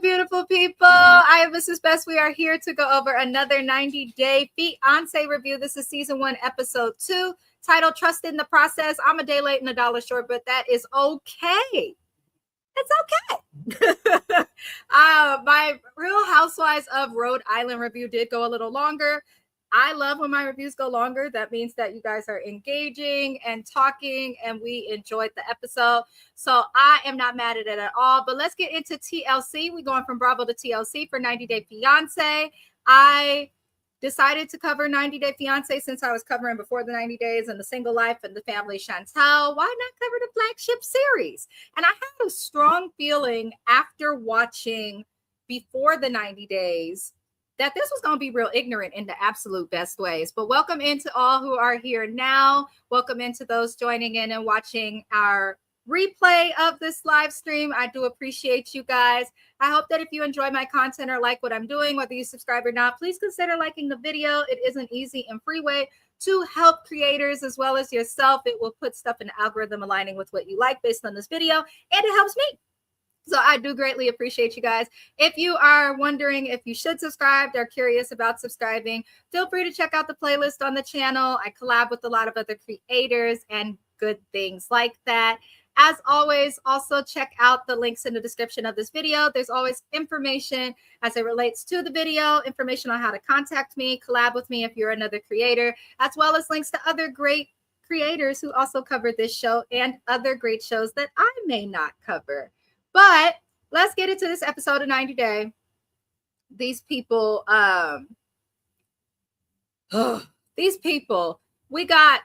beautiful people. I am Mrs. Best. We are here to go over another 90-day Fiancé review. This is season 1, episode 2, titled Trust in the Process. I'm a day late and $1 short, but that is okay. It's okay. My Real Housewives of Rhode Island review did go a little longer. I love when my reviews go longer. That means that you guys are engaging and talking, and we enjoyed the episode. So I am not mad at it at all. But let's get into TLC. We're going from Bravo to TLC for 90 Day Fiancé. I decided to cover 90 Day Fiancé since I was covering before the 90 days and the single life and the family Chantel. Why not cover the flagship series? And I had a strong feeling after watching before the 90 days that this was going to be real ignorant in the absolute best ways. But welcome into all who are here now. Welcome into those joining in and watching our replay of this live stream. I do appreciate you guys. I hope that if you enjoy my content or like what I'm doing, whether you subscribe or not, please consider liking the video. It is an easy and free way to help creators as well as yourself. It will put stuff in the algorithm aligning with what you like based on this video, and it helps me. So I do greatly appreciate you guys. If you are wondering if you should subscribe or curious about subscribing, feel free to check out the playlist on the channel. I collab with a lot of other creators and good things like that. As always, also check out the links in the description of this video. There's always information as it relates to the video, information on how to contact me, collab with me if you're another creator, as well as links to other great creators who also cover this show and other great shows that I may not cover. But let's get into this episode of 90 Day. These people, we got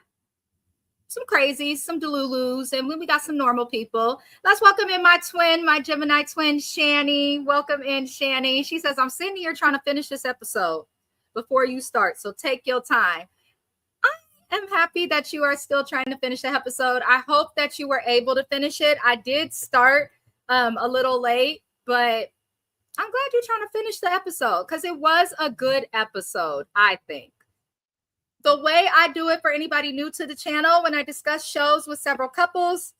some crazies, some delulus, and we got some normal people. Let's welcome in my twin, my Gemini twin, Shani. Welcome in, Shani. She says, I'm sitting here trying to finish this episode before you start, so take your time. I am happy that you are still trying to finish the episode. I hope that you were able to finish it. I did start a little late, but I'm glad you're trying to finish the episode because it was a good episode, I think. The way I do it for anybody new to the channel, when I discuss shows with several couples,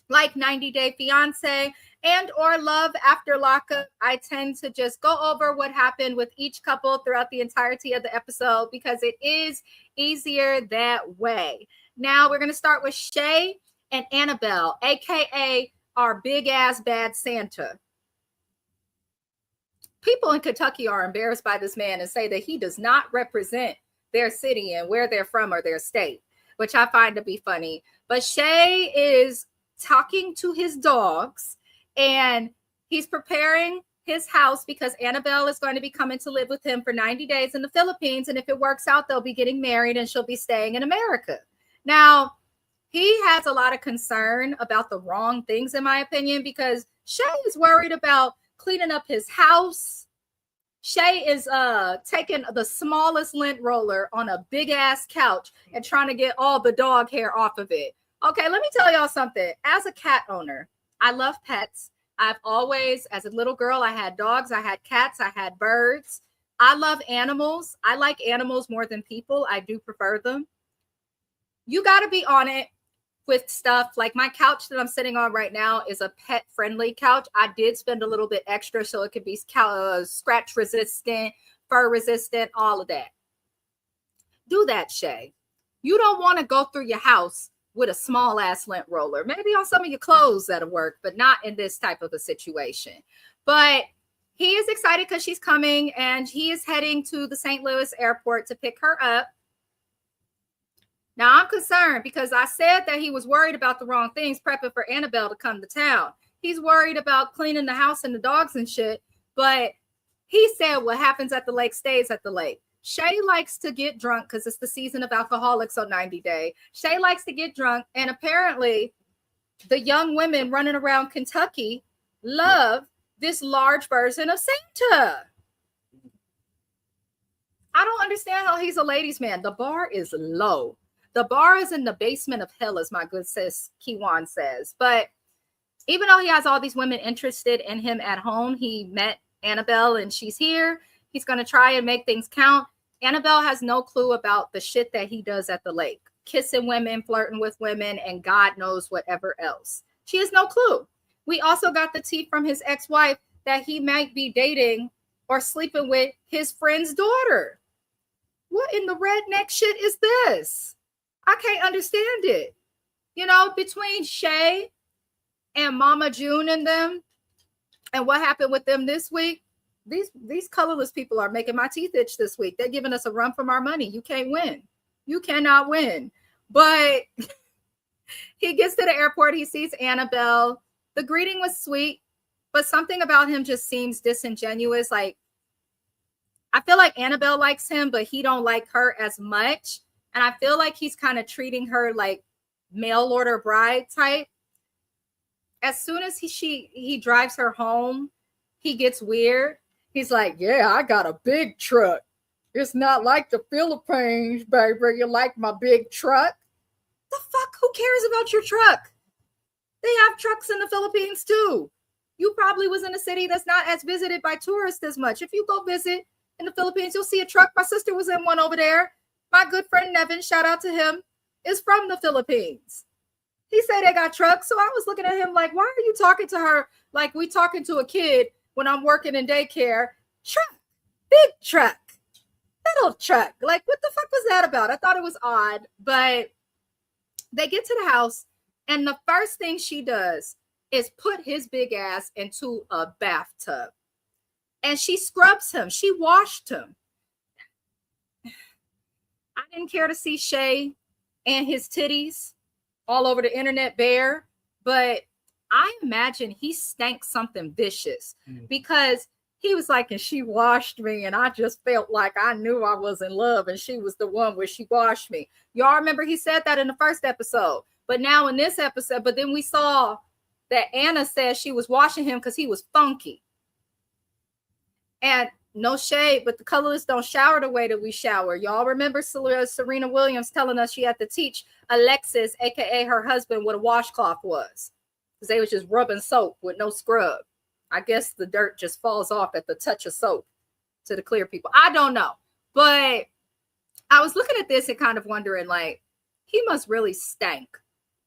like 90 Day Fiancé and or Love After Lockup, I tend to just go over what happened with each couple throughout the entirety of the episode because it is easier that way. Now we're going to start with Shay and Annabelle, aka our big ass bad Santa. People in Kentucky are embarrassed by this man and say that he does not represent their city and where they're from or their state, which I find to be funny. But Shay is talking to his dogs and he's preparing his house because Annabelle is going to be coming to live with him for 90 days in the Philippines. And if it works out, they'll be getting married and she'll be staying in America. Now, he has a lot of concern about the wrong things, in my opinion, because Shay is worried about cleaning up his house. Shay is taking the smallest lint roller on a big ass couch and trying to get all the dog hair off of it. Okay, let me tell y'all something. As a cat owner, I love pets. I've always, as a little girl, I had dogs, I had cats, I had birds. I love animals. I like animals more than people. I do prefer them. You got to be on it with stuff like my couch that I'm sitting on right now is a pet friendly couch. I did spend a little bit extra so it could be scratch resistant, fur resistant, all of that. Do that, Shay. You don't want to go through your house with a small ass lint roller. Maybe on some of your clothes that'll work, but not in this type of a situation. But he is excited because she's coming and he is heading to the St. Louis airport to pick her up. Now, I'm concerned because I said that he was worried about the wrong things, prepping for Annabelle to come to town. He's worried about cleaning the house and the dogs and shit. But he said what happens at the lake stays at the lake. Shay likes to get drunk because it's the season of alcoholics on 90 Day. Shay likes to get drunk. And apparently, the young women running around Kentucky love this large version of Santa. I don't understand how he's a ladies' man. The bar is low. The bar is in the basement of hell, as my good sis Kiwan says. But even though he has all these women interested in him at home, he met Annabelle and she's here. He's going to try and make things count. Annabelle has no clue about the shit that he does at the lake. Kissing women, flirting with women, and God knows whatever else. She has no clue. We also got the tea from his ex-wife that he might be dating or sleeping with his friend's daughter. What in the redneck shit is this? I can't understand it. You know, between Shay and Mama June and them, and what happened with them this week, these colorless people are making my teeth itch this week. They're giving us a run from our money. You can't win. You cannot win. But he gets to the airport. He sees Annabelle. The greeting was sweet, but something about him just seems disingenuous. Like, I feel like Annabelle likes him, but he don't like her as much. And I feel like he's kind of treating her like mail order bride type. As soon as he drives her home, he gets weird. He's like, yeah, I got a big truck. It's not like the Philippines, baby. You like my big truck? The fuck? Who cares about your truck? They have trucks in the Philippines too. You probably was in a city that's not as visited by tourists as much. If you go visit in the Philippines, you'll see a truck. My sister was in one over there. My good friend Nevin, shout out to him, is from the Philippines. He said they got trucks. So I was looking at him like, why are you talking to her like we talking to a kid when I'm working in daycare? Truck, big truck, little truck. Like, what the fuck was that about? I thought it was odd. But they get to the house, and the first thing she does is put his big ass into a bathtub. And she scrubs him. She washed him. I didn't care to see Shay and his titties all over the internet bare, but I imagine he stank something vicious because he was like, and she washed me, and I just felt like I knew I was in love, and she was the one where she washed me. Y'all remember he said that in the first episode, but now in this episode, but then we saw that Anna said she was washing him because he was funky. And no shade, but the colorless don't shower the way that we shower. Y'all remember Serena Williams telling us she had to teach Alexis, aka her husband, what a washcloth was, because they was just rubbing soap with no scrub. I guess the dirt just falls off at the touch of soap to the clear people. I don't know, but I was looking at this and kind of wondering, like, he must really stank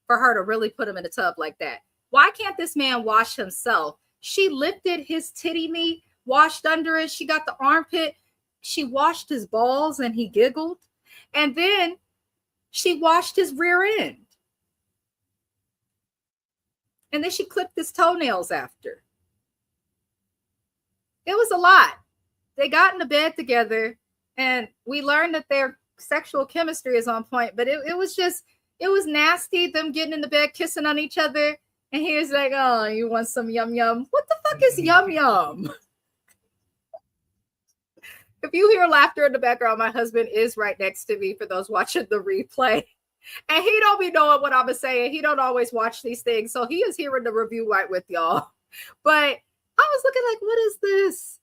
for her to really put him in a tub like that. Why can't this man wash himself? She lifted his titty meat, washed under it. She got the armpit. She washed his balls and he giggled. And then she washed his rear end. And then she clipped his toenails after. It was a lot. They got into bed together, and we learned that their sexual chemistry is on point, but it was nasty, them getting in the bed, kissing on each other. And he was like, oh, you want some yum yum? What the fuck is yum yum? If you hear laughter in the background, my husband is right next to me for those watching the replay. And he don't be knowing what I'm saying. He don't always watch these things. So he is hearing the review right with y'all. But I was looking like, what is this?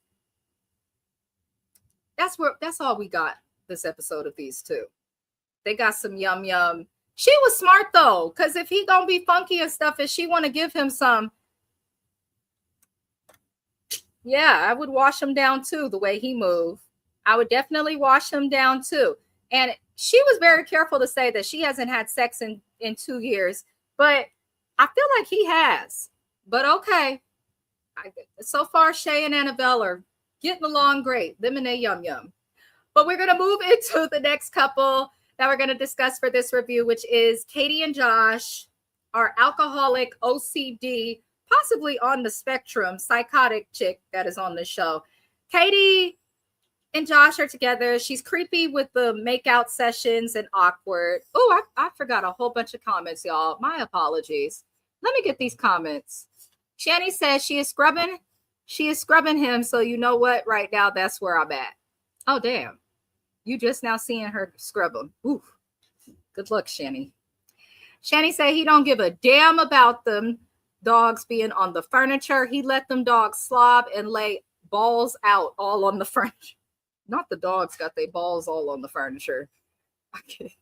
That's all we got this episode of these two. They got some yum yum. She was smart though, because if he gonna be funky and stuff, and she want to give him some, yeah, I would wash him down too. The way he moved, I would definitely wash him down too. And she was very careful to say that she hasn't had sex in 2 years, but I feel like he has. But okay, so far Shay and Annabelle are getting along great. Them and they yum yum. But we're gonna move into the next couple that we're going to discuss for this review, which is Katie and Josh, our alcoholic, OCD, possibly on the spectrum, psychotic chick that is on the show. Katie and Josh are together. She's creepy with the makeout sessions and awkward. Oh, I forgot a whole bunch of comments, y'all. My apologies. Let me get these comments. Shani says she is scrubbing him. So you know what? Right now, that's where I'm at. Oh, damn. You just now seeing her scrub them. Ooh, good luck, Shani. Shani said he don't give a damn about them dogs being on the furniture. He let them dogs slob and lay balls out all on the furniture. Not the dogs got their balls all on the furniture. Okay.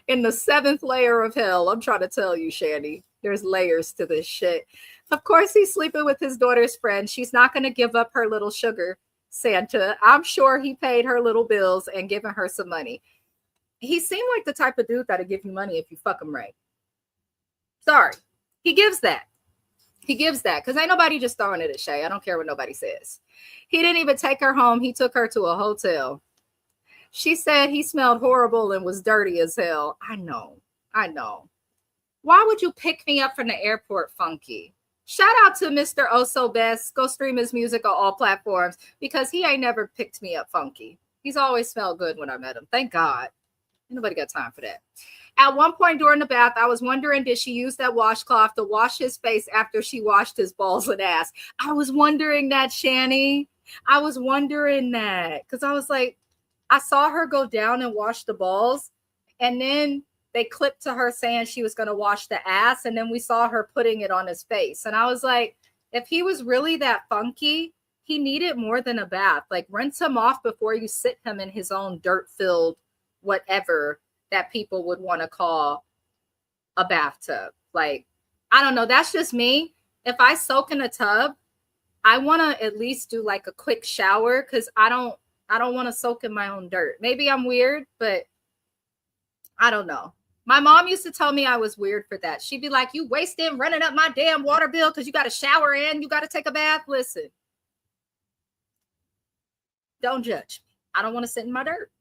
In the 7th layer of hell, I'm trying to tell you, Shani, there's layers to this shit. Of course, he's sleeping with his daughter's friend. She's not going to give up her little sugar Santa. I'm sure he paid her little bills and given her some money. He seemed like the type of dude that'll give you money if you fuck him right. Sorry, he gives that. He gives that because ain't nobody just throwing it at Shay. I don't care what nobody says. He didn't even take her home. He took her to a hotel. She said he smelled horrible and was dirty as hell. I know. Why would you pick me up from the airport, Funky? Shout out to Mr. Oh So Best. Go stream his music on all platforms because he ain't never picked me up funky. He's always smelled good when I met him. Thank God. Nobody got time for that. At one point during the bath, I was wondering, did she use that washcloth to wash his face after she washed his balls and ass? I was wondering that, Shani. I was wondering that because I was like, I saw her go down and wash the balls, and then they clipped to her saying she was going to wash the ass, and then we saw her putting it on his face. And I was like, if he was really that funky, he needed more than a bath. Like, rinse him off before you sit him in his own dirt-filled whatever that people would want to call a bathtub. Like, I don't know. That's just me. If I soak in a tub, I want to at least do like a quick shower because I don't want to soak in my own dirt. Maybe I'm weird, but I don't know. My mom used to tell me I was weird for that. She'd be like, you wasting running up my damn water bill because you got to shower and you got to take a bath. Listen, don't judge me. I don't want to sit in my dirt.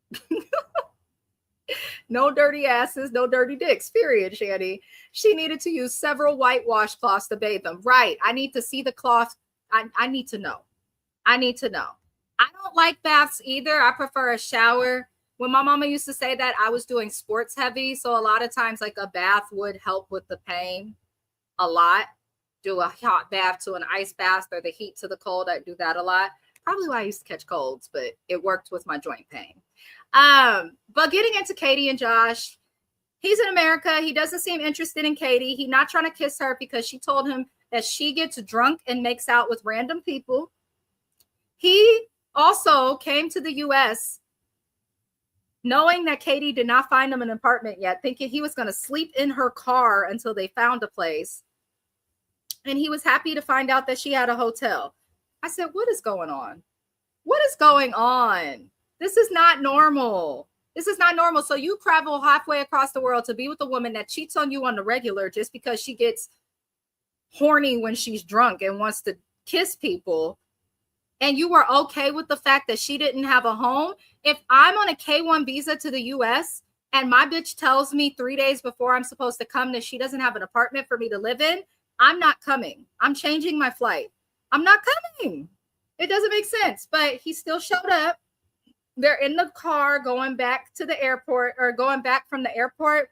No dirty asses, no dirty dicks, period, Shani. She needed to use several white washcloths to bathe them. Right. I need to see the cloth. I need to know. I don't like baths either. I prefer a shower. When my mama used to say that, I was doing sports heavy. So a lot of times, like, a bath would help with the pain a lot. Do a hot bath to an ice bath or the heat to the cold. I do that a lot. Probably why I used to catch colds, but it worked with my joint pain. But getting into Katie and Josh, he's in America. He doesn't seem interested in Katie. He's not trying to kiss her because she told him that she gets drunk and makes out with random people. He also came to the U.S. knowing that Katie did not find him an apartment yet, thinking he was going to sleep in her car until they found a place. And he was happy to find out that she had a hotel. I said, what is going on? What is going on? This is not normal. This is not normal. So you travel halfway across the world to be with a woman that cheats on you on the regular just because she gets horny when she's drunk and wants to kiss people. And you were okay with the fact that she didn't have a home. If I'm on a K1 visa to the US and my bitch tells me 3 days before I'm supposed to come that she doesn't have an apartment for me to live in, I'm not coming. I'm changing my flight. I'm not coming. It doesn't make sense. But he still showed up. They're in the car going back to the airport, or going back from the airport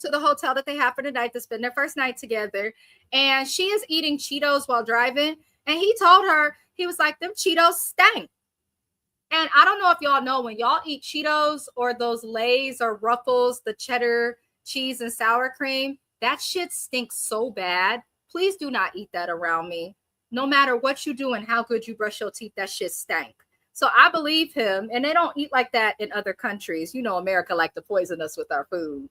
to the hotel that they have for the night to spend their first night together. And she is eating Cheetos while driving. And he told her, he was like, them Cheetos stank. And I don't know if y'all know, when y'all eat Cheetos or those Lay's or Ruffles, the cheddar, cheese, and sour cream, that shit stinks so bad. Please do not eat that around me. No matter what you do and how good you brush your teeth, that shit stank. So I believe him. And they don't eat like that in other countries. You know, America like to poison us with our food.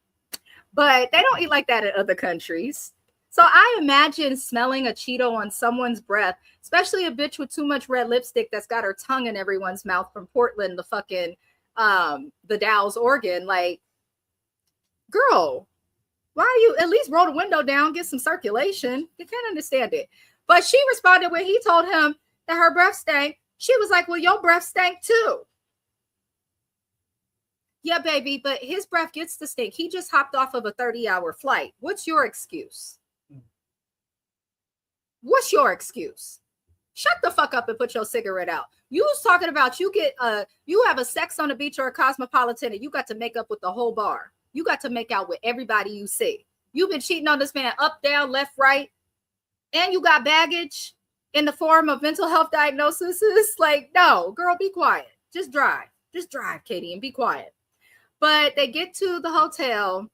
But they don't eat like that in other countries. So I imagine smelling a Cheeto on someone's breath, especially a bitch with too much red lipstick that's got her tongue in everyone's mouth from Portland to fucking the Dalles, Oregon. Like, girl, why are you at least roll the window down, get some circulation? You can't understand it. But she responded when he told him that her breath stank. She was like, well, your breath stank too. Yeah, baby, but his breath gets to stink. He just hopped off of a 30-hour flight. What's your excuse? What's your excuse? Shut the fuck up and put your cigarette out. You was talking about you have a sex on the beach or a cosmopolitan and you got to make up with the whole bar. You got to make out with everybody you see. You've been cheating on this man up, down, left, right, and you got baggage in the form of mental health diagnoses. Like, no, girl, be quiet. Just drive, Katie, and be quiet. But they get to the hotel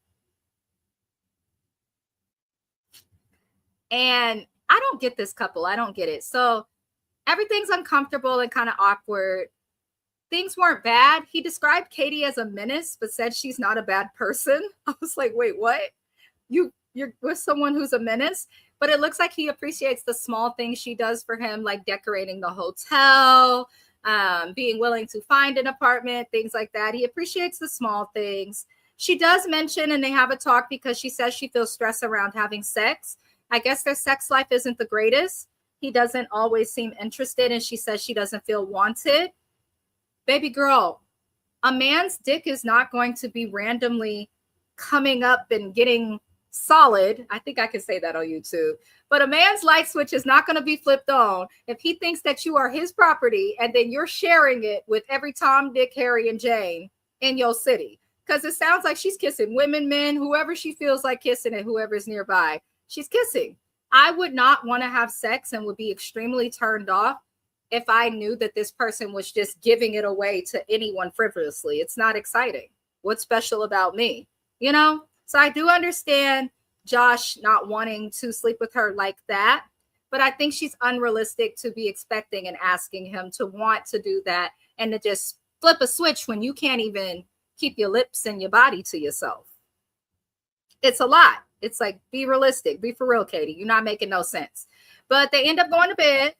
and I don't get this couple. I don't get it. So everything's uncomfortable and kind of awkward. Things weren't bad. He described Katie as a menace, but said she's not a bad person. I was like, wait, what? You're with someone who's a menace? But it looks like he appreciates the small things she does for him, like decorating the hotel, being willing to find an apartment, things like that. He appreciates the small things. She does mention, and they have a talk because she says she feels stress around having sex. I guess their sex life isn't the greatest. He doesn't always seem interested, and she says she doesn't feel wanted. Baby girl, a man's dick is not going to be randomly coming up and getting solid. I think I can say that on YouTube. But a man's light switch is not going to be flipped on if he thinks that you are his property and then you're sharing it with every Tom, Dick, Harry, and Jane in your city. Because it sounds like she's kissing women, men, whoever she feels like kissing and whoever's nearby. She's kissing. I would not want to have sex and would be extremely turned off if I knew that this person was just giving it away to anyone frivolously. It's not exciting. What's special about me? You know? So I do understand Josh not wanting to sleep with her like that, but I think she's unrealistic to be expecting and asking him to want to do that and to just flip a switch when you can't even keep your lips and your body to yourself. It's a lot. It's like, be realistic, be for real, Katie. You're not making no sense. But they end up going to bed.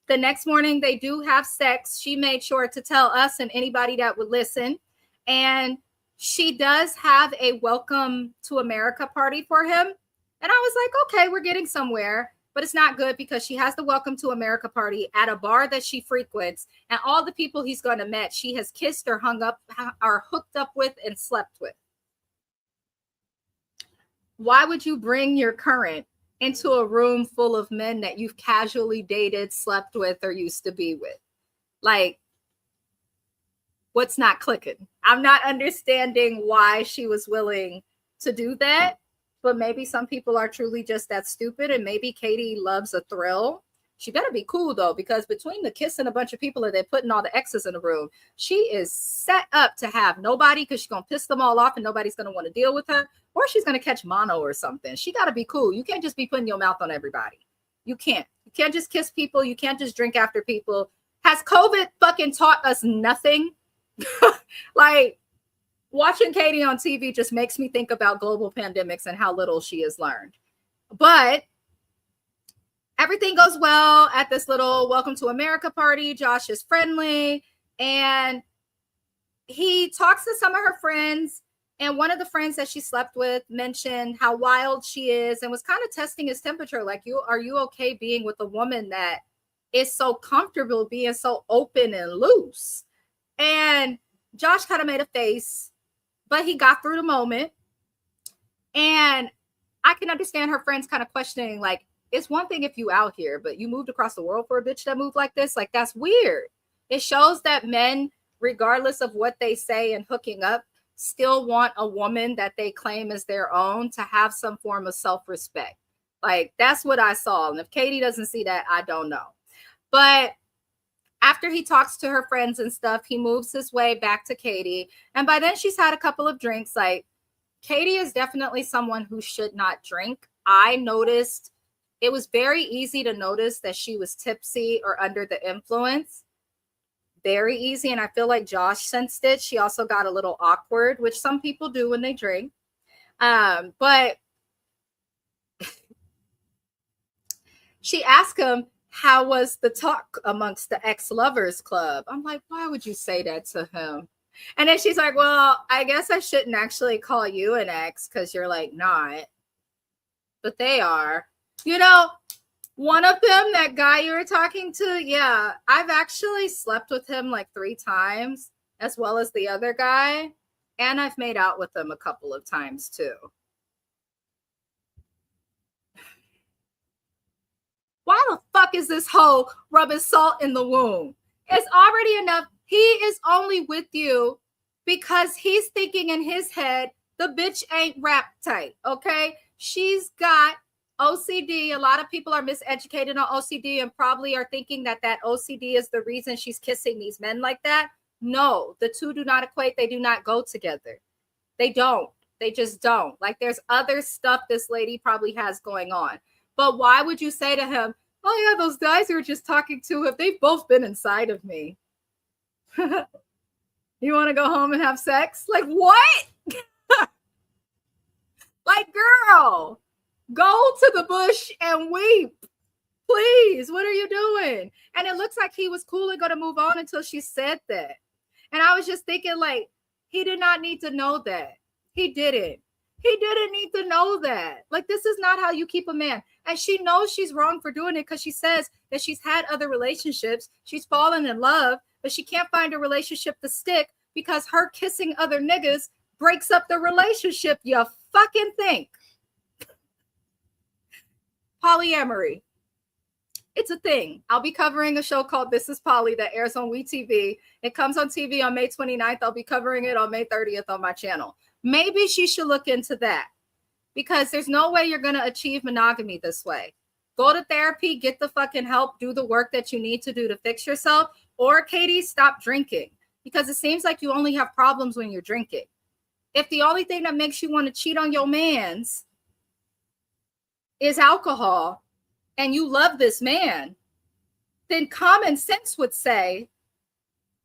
The next morning, they do have sex. She made sure to tell us and anybody that would listen. And she does have a welcome to America party for him. And I was like, okay, we're getting somewhere. But it's not good because she has the welcome to America party at a bar that she frequents. And all the people he's going to meet, she has kissed or hung up or hooked up with and slept with. Why would you bring your current into a room full of men that you've casually dated, slept with, or used to be with? Like, what's not clicking? I'm not understanding why she was willing to do that, but maybe some people are truly just that stupid, and maybe Katie loves a thrill. She better be cool, though, because between the kissing a bunch of people and they're putting all the exes in the room, she is set up to have nobody because she's going to piss them all off and nobody's going to want to deal with her, or she's going to catch mono or something. She got to be cool. You can't just be putting your mouth on everybody. You can't. You can't just kiss people. You can't just drink after people. Has COVID fucking taught us nothing? Like, watching Katie on TV just makes me think about global pandemics and how little she has learned. But everything goes well at this little welcome to America party. Josh is friendly and he talks to some of her friends. And one of the friends that she slept with mentioned how wild she is and was kind of testing his temperature. Like, are you okay being with a woman that is so comfortable being so open and loose? And Josh kind of made a face, but he got through the moment. And I can understand her friends kind of questioning, like, it's one thing if you out here, but you moved across the world for a bitch that moved like this. Like, that's weird. It shows that men, regardless of what they say and hooking up, still want a woman that they claim as their own to have some form of self-respect. Like, that's what I saw. And if Katie doesn't see that, I don't know. But after he talks to her friends and stuff, he moves his way back to Katie. And by then she's had a couple of drinks. Like, Katie is definitely someone who should not drink. I noticed it was very easy to notice that she was tipsy or under the influence. Very easy. And I feel like Josh sensed it. She also got a little awkward, which some people do when they drink. But she asked him, how was the talk amongst the ex-lovers club? I'm like, why would you say that to him? And then she's like, well, I guess I shouldn't actually call you an ex because you're like not. But they are. You know, one of them, that guy you were talking to, yeah, I've actually slept with him like 3 times, as well as the other guy. And I've made out with him a couple of times too. Why the fuck is this hoe rubbing salt in the wound? It's already enough. He is only with you because he's thinking in his head, the bitch ain't wrapped tight, okay? She's got OCD. A lot of people are miseducated on OCD and probably are thinking that that OCD is the reason she's kissing these men like that. No, the two do not equate. They do not go together. They don't. They just don't. Like, there's other stuff this lady probably has going on. But why would you say to him, oh, yeah, those guys who were just talking to him, they've both been inside of me. You want to go home and have sex? Like, what? Like, girl, go to the bush and weep. Please, what are you doing? And it looks like he was cool and going to move on until she said that. And I was just thinking, like, he did not need to know that. He didn't. He didn't need to know that. Like, this is not how you keep a man. And she knows she's wrong for doing it because she says that she's had other relationships. She's fallen in love, but she can't find a relationship to stick because her kissing other niggas breaks up the relationship. You fucking think. Polyamory. It's a thing. I'll be covering a show called This Is Poly that airs on WeTV. It comes on TV on May 29th. I'll be covering it on May 30th on my channel. Maybe she should look into that because there's no way you're going to achieve monogamy this way. Go to therapy, get the fucking help, do the work that you need to do to fix yourself. Or, Katie, stop drinking because it seems like you only have problems when you're drinking. If the only thing that makes you want to cheat on your mans is alcohol, and you love this man, then common sense would say,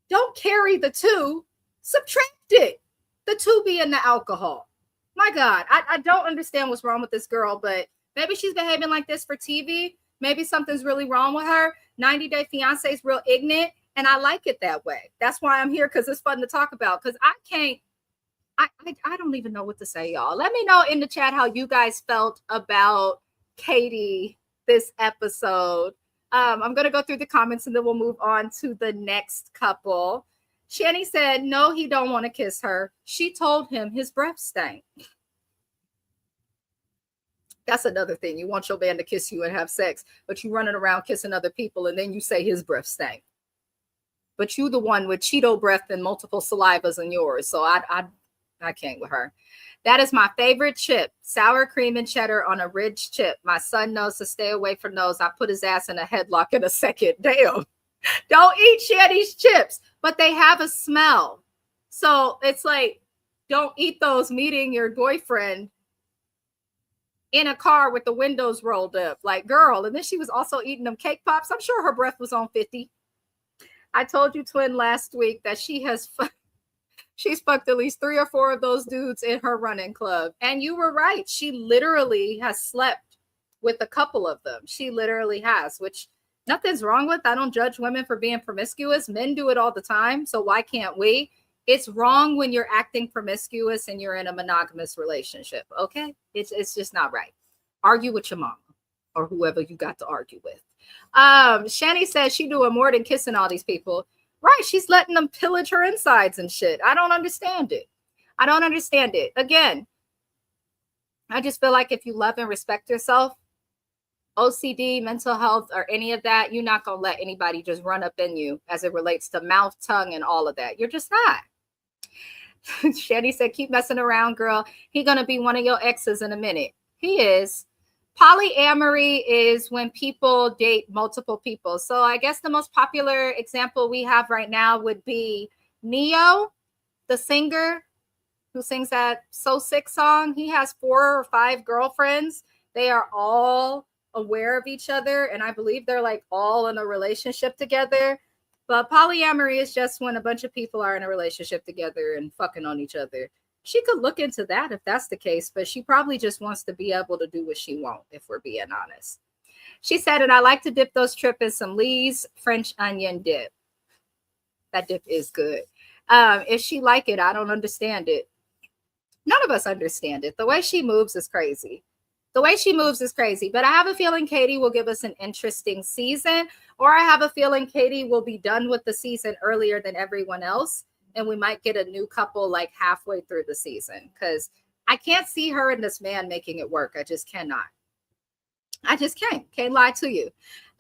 don't carry the two, subtract it. The two being the alcohol. My God, I don't understand what's wrong with this girl, but maybe she's behaving like this for TV. Maybe something's really wrong with her. 90 Day Fiancé is real ignorant, and I like it that way. That's why I'm here, because it's fun to talk about, because I don't even know what to say, y'all. Let me know in the chat how you guys felt about Katie this episode. I'm going to go through the comments and then we'll move on to the next couple. Shani said, no, he don't want to kiss her. She told him his breath stank. That's another thing. You want your man to kiss you and have sex, but you running around kissing other people and then you say his breath stank. But you the one with Cheeto breath and multiple salivas in yours. So I can't with her. That is my favorite chip. Sour cream and cheddar on a ridge chip. My son knows to stay away from those. I put his ass in a headlock in a second. Damn. Don't eat Shanny's chips, but they have a smell. So it's like, don't eat those meeting your boyfriend in a car with the windows rolled up. Like, girl. And then she was also eating them cake pops. I'm sure her breath was on 50. I told you, twin, last week that she's fucked at least 3 or 4 of those dudes in her running club. And you were right. She literally has slept with a couple of them. She literally has, which nothing's wrong with. I don't judge women for being promiscuous. Men do it all the time. So why can't we? It's wrong when you're acting promiscuous and you're in a monogamous relationship. Okay. It's just not right. Argue with your mama or whoever you got to argue with. Shani says she doing more than kissing all these people. Right. She's letting them pillage her insides and shit. I don't understand it. I don't understand it. Again, I just feel like if you love and respect yourself, OCD, mental health, or any of that, you're not going to let anybody just run up in you as it relates to mouth, tongue, and all of that. You're just not. Shani said, keep messing around, girl. He going to be one of your exes in a minute. He is. Polyamory is when people date multiple people. So I guess the most popular example we have right now would be Neo, the singer who sings that So Sick song. He has 4 or 5 girlfriends. They are all aware of each other, and I believe they're like all in a relationship together. But polyamory is just when a bunch of people are in a relationship together and fucking on each other. She could look into that if that's the case, but she probably just wants to be able to do what she wants, if we're being honest. She said, and I like to dip those trips in some Lee's French onion dip. That dip is good. If she like it, I don't understand it. None of us understand it. The way she moves is crazy. The way she moves is crazy. But I have a feeling Katie will give us an interesting season, or I have a feeling Katie will be done with the season earlier than everyone else. And we might get a new couple like halfway through the season, because I can't see her and this man making it work. I just cannot. I just can't lie to you.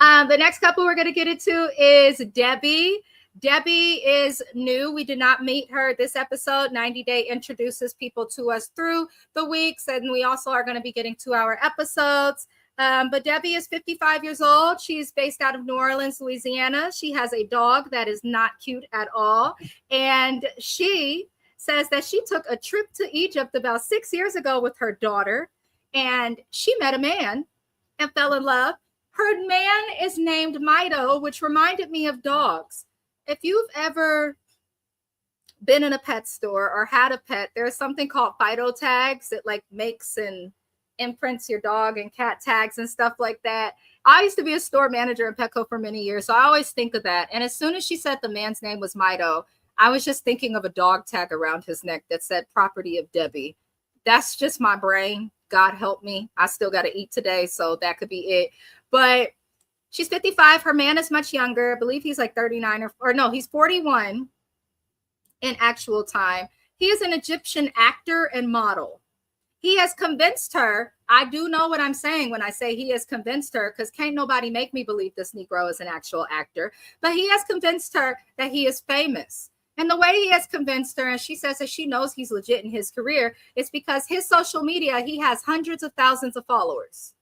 The next couple we're going to get into is Debbie. Debbie is new. We did not meet her this episode. 90 Day introduces people to us through the weeks, and we also are going to be getting 2-hour episodes. But Debbie is 55 years old. She's based out of New Orleans, Louisiana. She has a dog that is not cute at all. And she says that she took a trip to Egypt about 6 years ago with her daughter, and she met a man and fell in love. Her man is named Mido, which reminded me of dogs. If you've ever been in a pet store or had a pet, there's something called Fido tags that like makes and imprints your dog and cat tags and stuff like that. I used to be a store manager in Petco for many years, so I always think of that. And as soon as she said the man's name was Mido, I was just thinking of a dog tag around his neck that said property of Debbie. That's just my brain. God help me. I still got to eat today, so that could be it. But she's 55. Her man is much younger. I believe he's like 39 or no, he's 41 in actual time. He is an Egyptian actor and model. He has convinced her. I do know what I'm saying when I say he has convinced her, because can't nobody make me believe this Negro is an actual actor. But he has convinced her that he is famous. And the way he has convinced her, and she says that she knows he's legit in his career, is because his social media, he has hundreds of thousands of followers.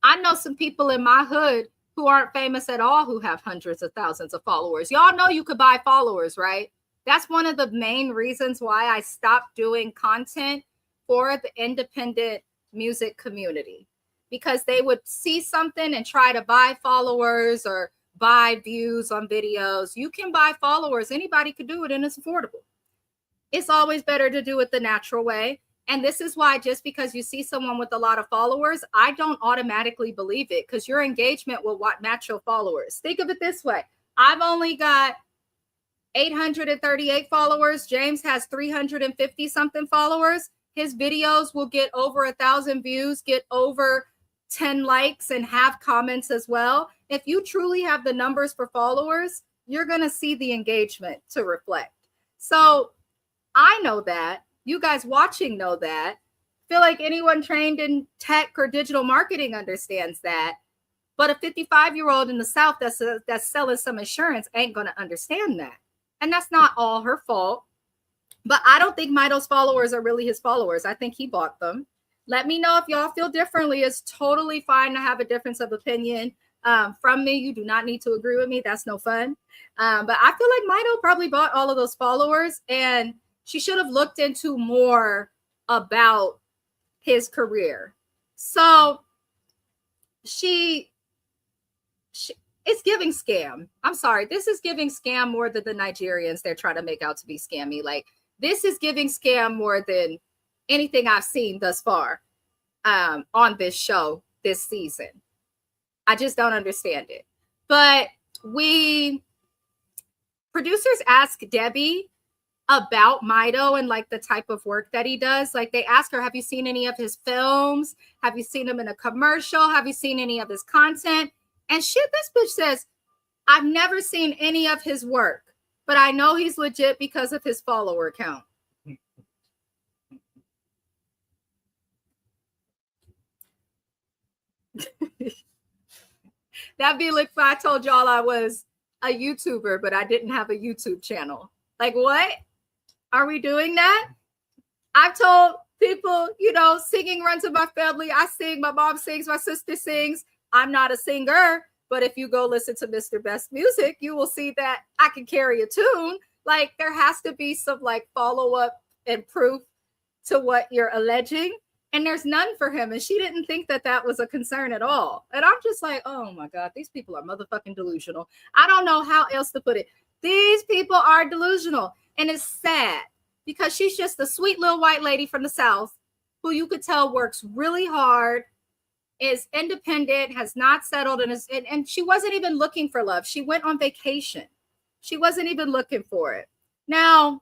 I know some people in my hood who aren't famous at all who have hundreds of thousands of followers. Y'all know you could buy followers, right? That's one of the main reasons why I stopped doing content for the independent music community, because they would see something and try to buy followers or buy views on videos. You can buy followers. Anybody could do it, and it's affordable. It's always better to do it the natural way. And this is why, just because you see someone with a lot of followers, I don't automatically believe it, because your engagement will match your followers. Think of it this way. I've only got 838 followers. James has 350 something followers. His videos will get over 1,000 views, get over 10 likes, and have comments as well. If you truly have the numbers for followers, you're going to see the engagement to reflect. So I know that. You guys watching know that. I feel like anyone trained in tech or digital marketing understands that. But a 55-year-old in the South that's selling some insurance ain't going to understand that. And that's not all her fault. But I don't think Mido's followers are really his followers. I think he bought them. Let me know if y'all feel differently. It's totally fine to have a difference of opinion from me. You do not need to agree with me. That's no fun. But I feel like Mido probably bought all of those followers, and she should have looked into more about his career. So she it's giving scam. I'm sorry. This is giving scam more than the Nigerians they're trying to make out to be scammy. Like, this is giving scam more than anything I've seen thus far on this show this season. I just don't understand it. But producers ask Debbie about Mido and like the type of work that he does. Like, they ask her, have you seen any of his films? Have you seen him in a commercial? Have you seen any of his content? And shit, this bitch says, I've never seen any of his work, but I know he's legit because of his follower count. That'd be like if I told y'all I was a YouTuber, but I didn't have a YouTube channel. Like, what? Are we doing that? I've told people, singing runs in my family. I sing, my mom sings, my sister sings. I'm not a singer, but if you go listen to Mr. Best Music, you will see that I can carry a tune. Like, there has to be some like follow-up and proof to what you're alleging. And there's none for him. And she didn't think that that was a concern at all. And I'm just like, oh my God, these people are motherfucking delusional. I don't know how else to put it. These people are delusional. And it's sad because she's just a sweet little white lady from the South who you could tell works really hard, is independent, has not settled, and she wasn't even looking for love. She went on vacation. She wasn't even looking for it. Now,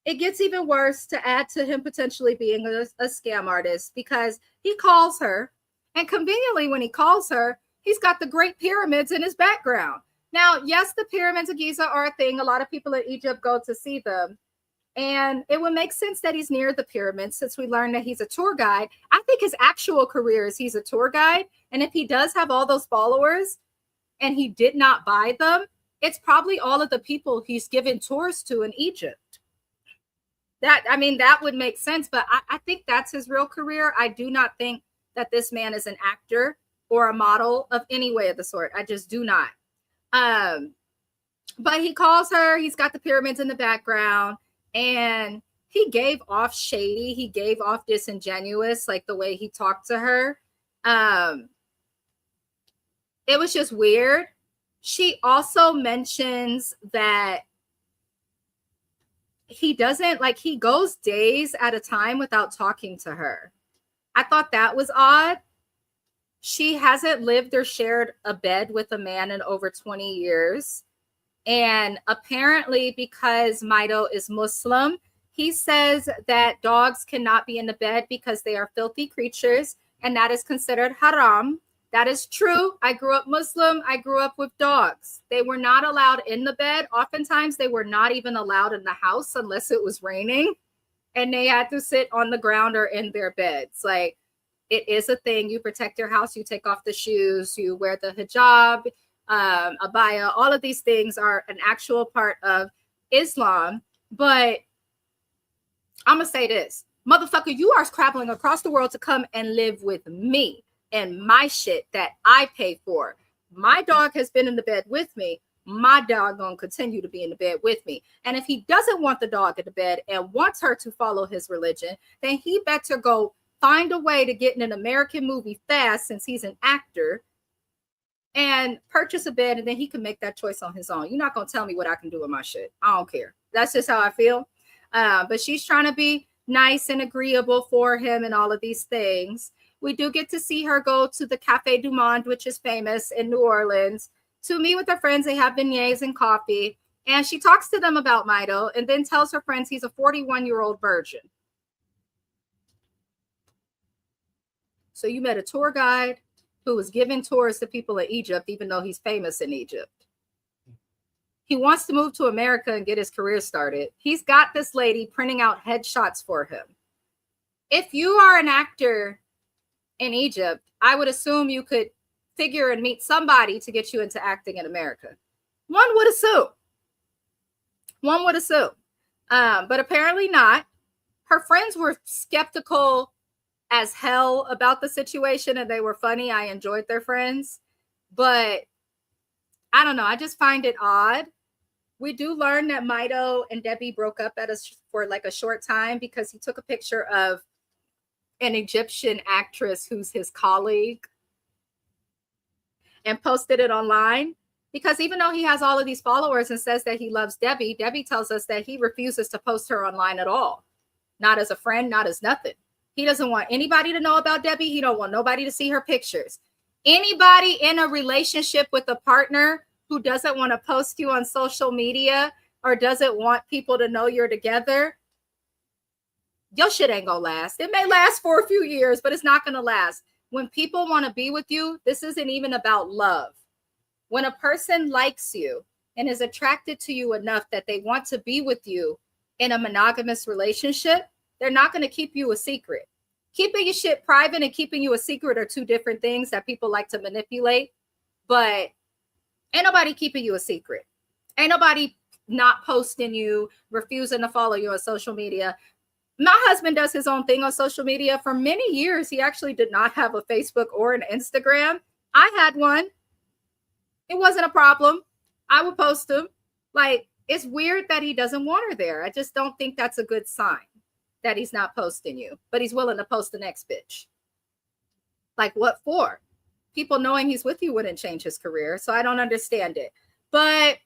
it gets even worse to add to him potentially being a scam artist, because he calls her, and conveniently when he calls her, he's got the Great Pyramids in his background. Now, yes, the pyramids of Giza are a thing. A lot of people in Egypt go to see them. And it would make sense that he's near the pyramids, since we learned that he's a tour guide. I think his actual career is he's a tour guide. And if he does have all those followers and he did not buy them, it's probably all of the people he's given tours to in Egypt. That would make sense. But I think that's his real career. I do not think that this man is an actor or a model of any way of the sort. I just do not. But he calls her. He's got the pyramids in the background. And he gave off shady. He gave off disingenuous, like the way he talked to her. It was just weird. She also mentions that he doesn't, like, he goes days at a time without talking to her. I thought that was odd. She hasn't lived or shared a bed with a man in over 20 years. And apparently, because Mido is Muslim, He says that dogs cannot be in the bed because they are filthy creatures, and that is considered haram. That is true. I grew up Muslim. I grew up with dogs. They were not allowed in the bed. Oftentimes, they were not even allowed in the house unless it was raining, and they had to sit on the ground or in their beds. Like, it is a thing. You protect your house. You take off the shoes. You wear the hijab, abaya. All of these things are an actual part of Islam. But I'm going to say this. Motherfucker, you are traveling across the world to come and live with me and my shit that I pay for. My dog has been in the bed with me. My dog gonna continue to be in the bed with me. And if he doesn't want the dog in the bed and wants her to follow his religion, then he better go find a way to get in an American movie fast, since he's an actor, and purchase a bed, and then he can make that choice on his own. You're not gonna tell me what I can do with my shit. I don't care. That's just how I feel. But she's trying to be nice and agreeable for him and all of these things. We do get to see her go to the Café du Monde, which is famous in New Orleans, to meet with her friends. They have beignets and coffee. And she talks to them about Mido and then tells her friends he's a 41-year-old virgin. So you met a tour guide who was giving tours to people in Egypt, even though he's famous in Egypt. He wants to move to America and get his career started. He's got this lady printing out headshots for him. If you are an actor in Egypt, I would assume you could figure and meet somebody to get you into acting in America. One would assume. But apparently not. Her friends were skeptical as hell about the situation, and they were funny. I enjoyed their friends. But I don't know. I just find it odd. We do learn that Mido and Debbie broke up for like a short time because he took a picture of an Egyptian actress who's his colleague and posted it online. Because even though he has all of these followers and says that he loves Debbie, Debbie tells us that he refuses to post her online at all. Not as a friend, not as nothing. He doesn't want anybody to know about Debbie. He don't want nobody to see her pictures. Anybody in a relationship with a partner who doesn't want to post you on social media or doesn't want people to know you're together, your shit ain't gonna last. It may last for a few years, but it's not gonna last. When people want to be with you, this isn't even about love. When a person likes you and is attracted to you enough that they want to be with you in a monogamous relationship, they're not going to keep you a secret. Keeping your shit private and keeping you a secret are two different things that people like to manipulate. But ain't nobody keeping you a secret. Ain't nobody not posting you, refusing to follow you on social media. My husband does his own thing on social media. For many years, he actually did not have a Facebook or an Instagram. I had one. It wasn't a problem. I would post them. Like, it's weird that he doesn't want her there. I just don't think that's a good sign that he's not posting you, but he's willing to post the next bitch. Like, what for? People knowing he's with you wouldn't change his career, so I don't understand it. But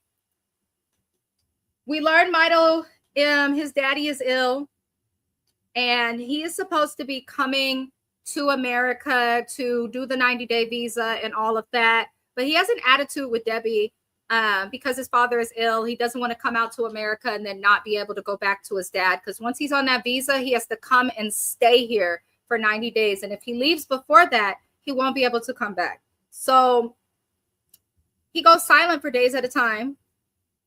we learned Mido, his daddy is ill, and he is supposed to be coming to America to do the 90-day visa and all of that. But he has an attitude with Debbie because his father is ill. He doesn't want to come out to America and then not be able to go back to his dad, because once he's on that visa, he has to come and stay here for 90 days. And if he leaves before that, he won't be able to come back. So he goes silent for days at a time.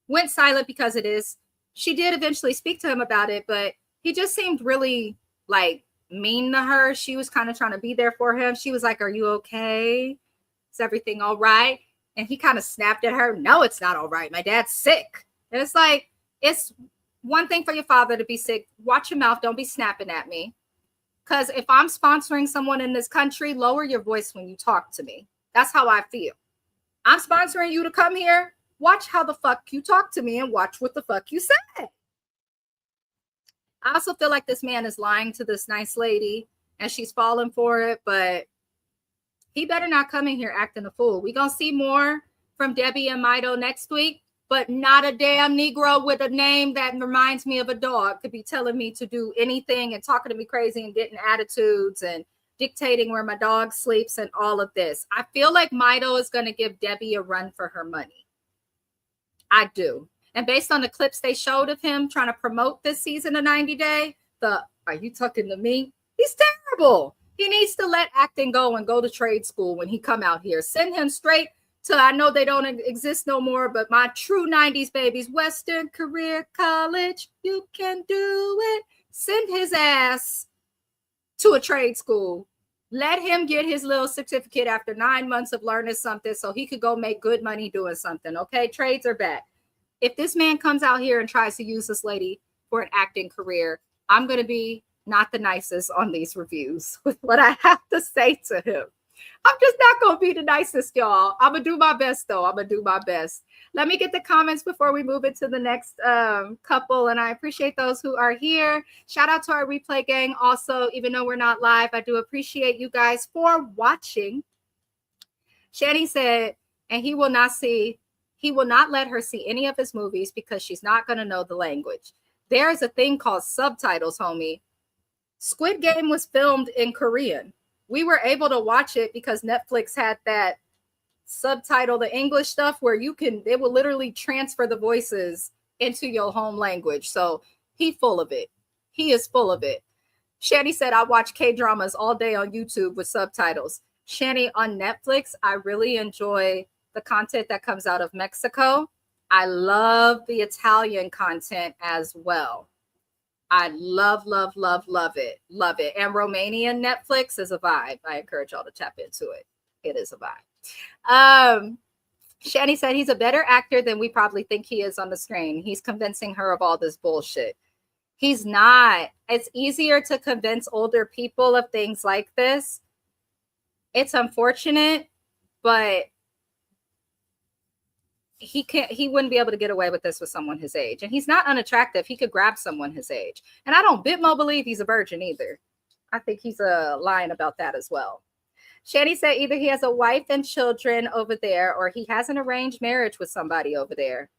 Went silent because it is. She did eventually speak to him about it, but he just seemed really like mean to her. She was kind of trying to be there for him. She was like, "Are you okay? Is everything all right?" And he kind of snapped at her. "No, it's not all right. My dad's sick." And it's like, it's one thing for your father to be sick. Watch your mouth. Don't be snapping at me. Because if I'm sponsoring someone in this country, lower your voice when you talk to me. That's how I feel. I'm sponsoring you to come here. Watch how the fuck you talk to me and watch what the fuck you say. I also feel like this man is lying to this nice lady and she's falling for it, but he better not come in here acting a fool. We're going to see more from Debbie and Mido next week, but not a damn Negro with a name that reminds me of a dog could be telling me to do anything and talking to me crazy and getting attitudes and dictating where my dog sleeps and all of this. I feel like Mido is going to give Debbie a run for her money. I do. And based on the clips they showed of him trying to promote this season of 90 Day, are you talking to me? He's terrible. He needs to let acting go and go to trade school when he come out here. Send him straight to, I know they don't exist no more, but my true 90s babies, Western Career College, you can do it. Send his ass to a trade school. Let him get his little certificate after 9 months of learning something so he could go make good money doing something, okay? Trades are back. If this man comes out here and tries to use this lady for an acting career, I'm going to be not the nicest on these reviews with what I have to say to him. I'm just not going to be the nicest, y'all. I'm going to do my best, though. I'm going to do my best. Let me get the comments before we move into the next couple. And I appreciate those who are here. Shout out to our replay gang. Also, even though we're not live, I do appreciate you guys for watching. Shani said, and he will not let her see any of his movies because she's not going to know the language. There is a thing called subtitles, homie. Squid Game was filmed in Korean. We were able to watch it because Netflix had that subtitle, the English stuff where they will literally transfer the voices into your home language. So he full of it. He is full of it. Shani said, I watch K-dramas all day on YouTube with subtitles. Shani, on Netflix, I really enjoy the content that comes out of Mexico. I love the Italian content as well. I love it. Love it. And Romanian Netflix is a vibe. I encourage y'all to tap into it. It is a vibe. Shani said he's a better actor than we probably think he is on the screen. He's convincing her of all this bullshit. He's not. It's easier to convince older people of things like this. It's unfortunate, but he wouldn't be able to get away with this with someone his age. And he's not unattractive. He could grab someone his age. And I don't bitmo believe he's a virgin either. I think he's lying about that as well. Shani said either he has a wife and children over there or he has an arranged marriage with somebody over there.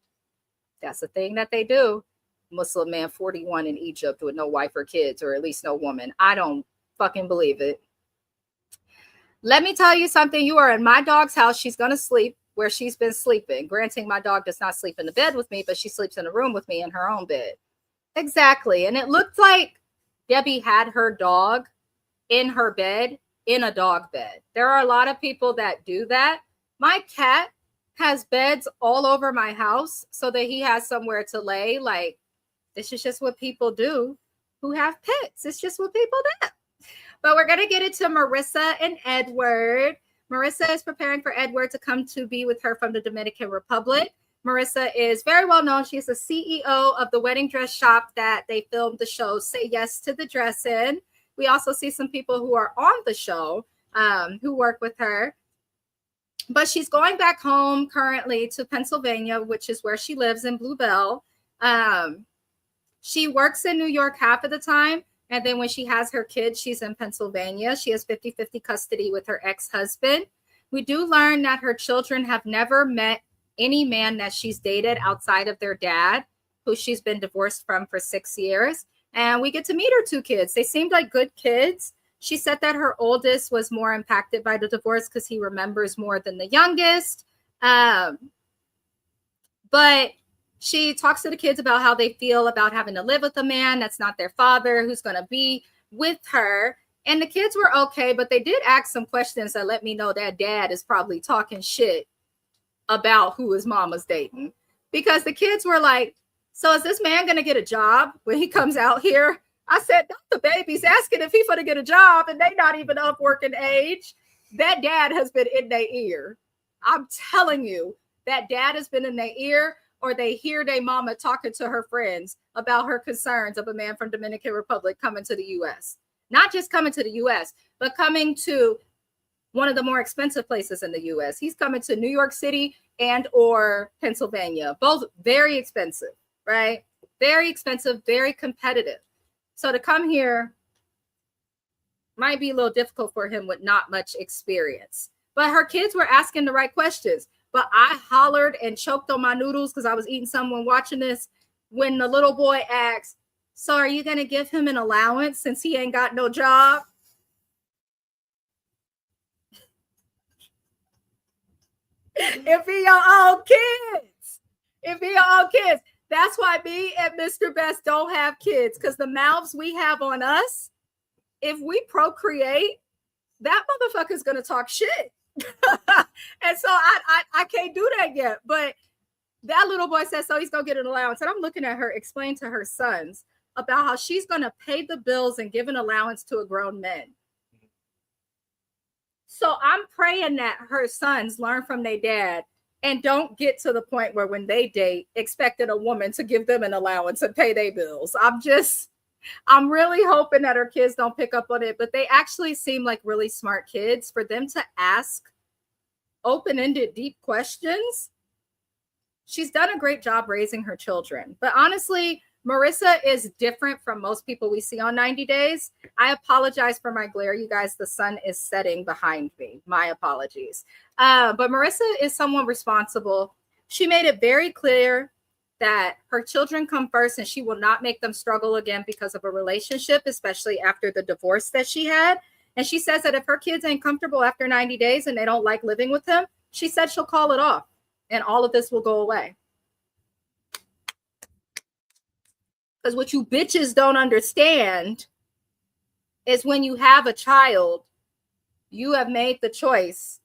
That's the thing that they do. Muslim man 41 in Egypt with no wife or kids, or at least no woman. I don't fucking believe it. Let me tell you something. You are in my dog's house. She's going to sleep where she's been sleeping. Granting, my dog does not sleep in the bed with me, but she sleeps in a room with me in her own bed. Exactly. And it looked like Debbie had her dog in her bed, in a dog bed. There are a lot of people that do that. My cat has beds all over my house so that he has somewhere to lay. Like, this is just what people do who have pets. It's just what people do. But we're going to get into Marissa and Edward. Marissa is preparing for Edward to come to be with her from the Dominican Republic. Marissa is very well known. She's the CEO of the wedding dress shop that they filmed the show Say Yes to the Dress in. We also see some people who are on the show who work with her. But she's going back home currently to Pennsylvania, which is where she lives in Blue Bell. She works in New York half of the time. And then when she has her kids, she's in Pennsylvania. She has 50-50 custody with her ex-husband. We do learn that her children have never met any man that she's dated outside of their dad, who she's been divorced from for 6 years. And we get to meet her two kids. They seemed like good kids. She said that her oldest was more impacted by the divorce because he remembers more than the youngest. But she talks to the kids about how they feel about having to live with a man that's not their father, who's going to be with her. And the kids were okay, but they did ask some questions that let me know that dad is probably talking shit about who his mama's dating. Because the kids were like, so is this man going to get a job when he comes out here? I said, not the baby's asking if he's going to get a job and they not even of working age. That dad has been in their ear. I'm telling you, that dad has been in their ear. Or they hear their mama talking to her friends about her concerns of a man from Dominican Republic coming to the U.S. Not just coming to the U.S., but coming to one of the more expensive places in the U.S. He's coming to New York City and or Pennsylvania. Both very expensive, right? Very expensive, very competitive. So to come here might be a little difficult for him with not much experience. But her kids were asking the right questions. But I hollered and choked on my noodles because I was eating some when watching this when the little boy asked, so are you going to give him an allowance since he ain't got no job? If he your own kids. If we all kids, that's why me and Mr. Best don't have kids, because the mouths we have on us, if we procreate, that motherfucker's gonna talk shit. And so I can't do that yet. But that little boy says so he's gonna get an allowance. And I'm looking at her explain to her sons about how she's gonna pay the bills and give an allowance to a grown man. So I'm praying that her sons learn from their dad and don't get to the point where when they date, expecting a woman to give them an allowance and pay their bills. I'm really hoping that her kids don't pick up on it, but they actually seem like really smart kids. For them to ask open-ended, deep questions, she's done a great job raising her children. But honestly, Marissa is different from most people we see on 90 Days. I apologize for my glare, you guys. The sun is setting behind me. My apologies. But Marissa is someone responsible. She made it very clear that her children come first and she will not make them struggle again because of a relationship, especially after the divorce that she had. And she says that if her kids ain't comfortable after 90 days and they don't like living with him, she said she'll call it off and all of this will go away. Because what you bitches don't understand is when you have a child, you have made the choice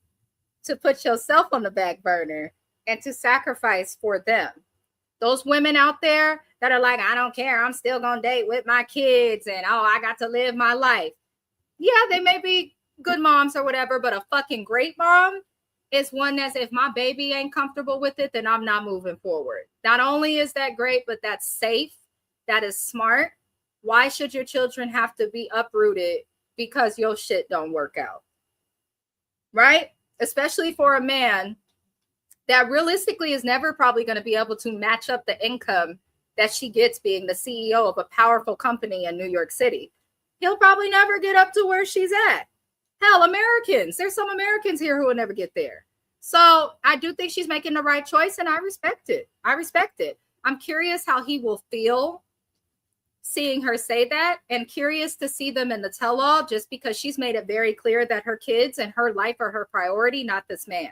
to put yourself on the back burner and to sacrifice for them. Those women out there that are like, I don't care, I'm still going to date with my kids and, oh, I got to live my life. Yeah, they may be good moms or whatever, but a fucking great mom is one that's, if my baby ain't comfortable with it, then I'm not moving forward. Not only is that great, but that's safe. That is smart. Why should your children have to be uprooted because your shit don't work out? Right? Especially for a man that realistically is never probably going to be able to match up the income that she gets being the CEO of a powerful company in New York City. He'll probably never get up to where she's at. Hell, Americans. There's some Americans here who will never get there. So I do think she's making the right choice and I respect it. I respect it. I'm curious how he will feel seeing her say that, and curious to see them in the tell-all, just because she's made it very clear that her kids and her life are her priority, not this man.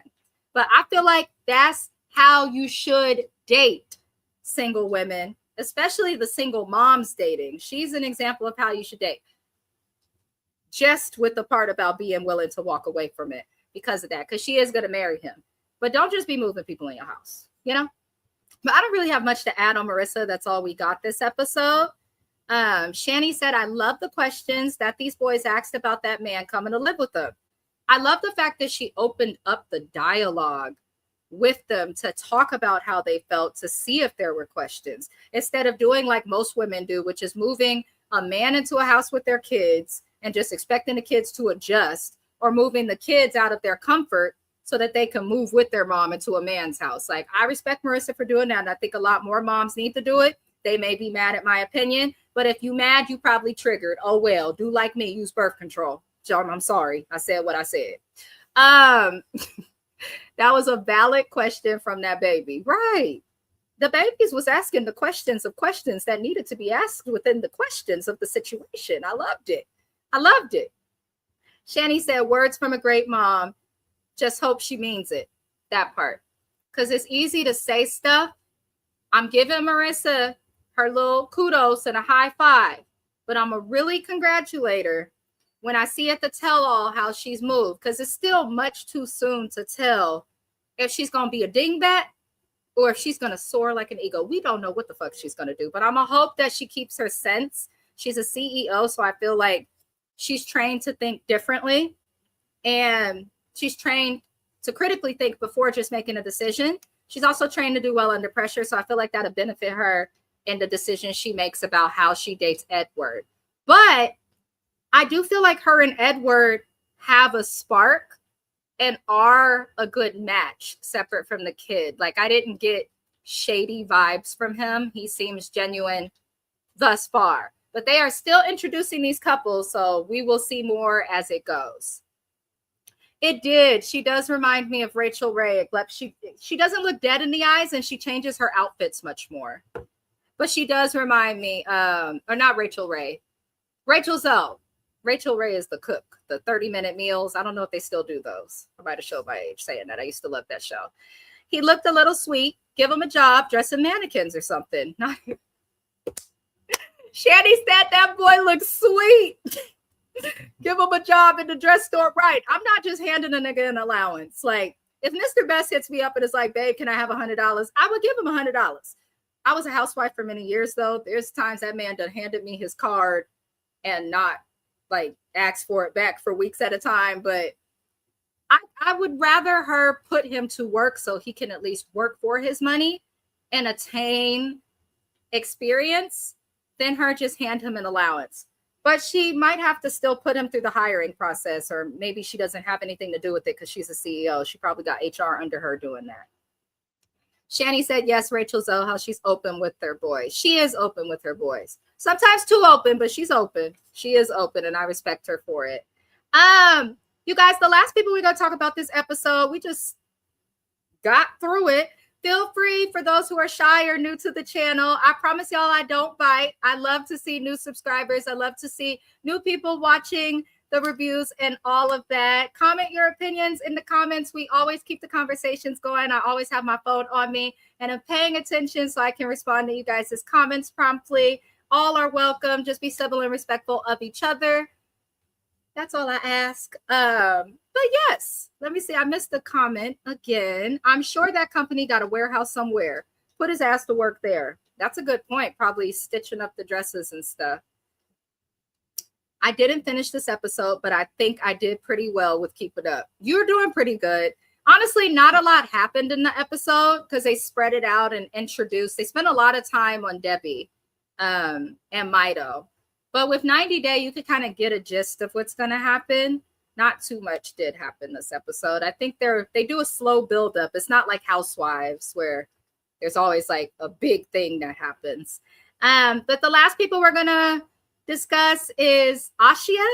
But I feel like that's how you should date single women, especially the single moms dating. She's an example of how you should date. Just with the part about being willing to walk away from it because of that, because she is going to marry him. But don't just be moving people in your house, you know? But I don't really have much to add on Marissa. That's all we got this episode. Shani said, I love the questions that these boys asked about that man coming to live with them. I love the fact that she opened up the dialogue with them to talk about how they felt, to see if there were questions, instead of doing like most women do, which is moving a man into a house with their kids and just expecting the kids to adjust, or moving the kids out of their comfort so that they can move with their mom into a man's house. Like, I respect Marissa for doing that, and I think a lot more moms need to do it. They may be mad at my opinion, but if you mad, you probably triggered. Oh, well, do like me, use birth control. John, I'm sorry. I said what I said. That was a valid question from that baby. Right. The babies was asking the questions of questions that needed to be asked within the questions of the situation. I loved it. I loved it. Shani said, words from a great mom. Just hope she means it. That part. Because it's easy to say stuff. I'm giving Marissa her little kudos and a high five, but I'm a really congratulate her when I see at the tell-all how she's moved, because it's still much too soon to tell if she's going to be a dingbat or if she's going to soar like an eagle. We don't know what the fuck she's going to do, but I'm going to hope that she keeps her sense. She's a CEO, so I feel like she's trained to think differently, and she's trained to critically think before just making a decision. She's also trained to do well under pressure, so I feel like that'll benefit her in the decision she makes about how she dates Edward. But I do feel like her and Edward have a spark and are a good match separate from the kid. Like, I didn't get shady vibes from him. He seems genuine thus far. But they are still introducing these couples, so we will see more as it goes. It did. She does remind me of Rachel Ray. She doesn't look dead in the eyes, and she changes her outfits much more. But she does remind me, or not Rachel Ray. Rachel Zoe. Rachel Ray is the cook, the 30-minute meals. I don't know if they still do those. I might have showed my age saying that. I used to love that show. He looked a little sweet, Give him a job dressing mannequins or something. Shanny said that boy looks sweet. Give him a job in the dress store. Right. I'm not just handing a nigga an allowance. Like, if Mr. Best hits me up and is like, babe, can I have $100? I would give him $100. I was a housewife for many years, though. There's times that man done handed me his card and not like asked for it back for weeks at a time. But I would rather her put him to work so he can at least work for his money and attain experience than her just hand him an allowance. But she might have to still put him through the hiring process, or maybe she doesn't have anything to do with it because she's a CEO. She probably got HR under her doing that. Shani said, yes, Rachel Zoe, how she's open with her boys. She is open with her boys. Sometimes too open, but she's open. She is open, and I respect her for it. You guys, the last people we're going to talk about this episode, we just got through it. Feel free, for those who are shy or new to the channel. I promise y'all I don't bite. I love to see new subscribers. I love to see new people watching the reviews and all of that. Comment your opinions in the comments. We always keep the conversations going. I always have my phone on me, and I'm paying attention so I can respond to you guys' comments promptly. All are welcome. Just be civil and respectful of each other. That's all I ask. But yes, let me see. I missed the comment again. I'm sure that company got a warehouse somewhere. Put his ass to work there. That's a good point. Probably stitching up the dresses and stuff. I didn't finish this episode, but I think I did pretty well with Keep It Up. You're doing pretty good. Honestly, not a lot happened in the episode because they spread it out and introduced. They spent a lot of time on Debbie and Mido. But with 90 Day, you could kind of get a gist of what's going to happen. Not too much did happen this episode. I think they do a slow buildup. It's not like Housewives where there's always like a big thing that happens. But the last people we're going to discuss is Ashia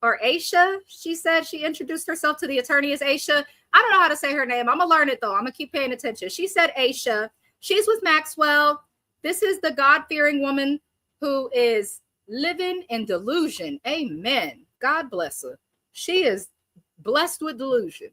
or Aisha. She said she introduced herself to the attorney as Aisha. I don't know how to say her name. I'm going to learn it, though. I'm going to keep paying attention. She said Aisha. She's with Maxwell. This is the God-fearing woman who is living in delusion. Amen. God bless her. She is blessed with delusion.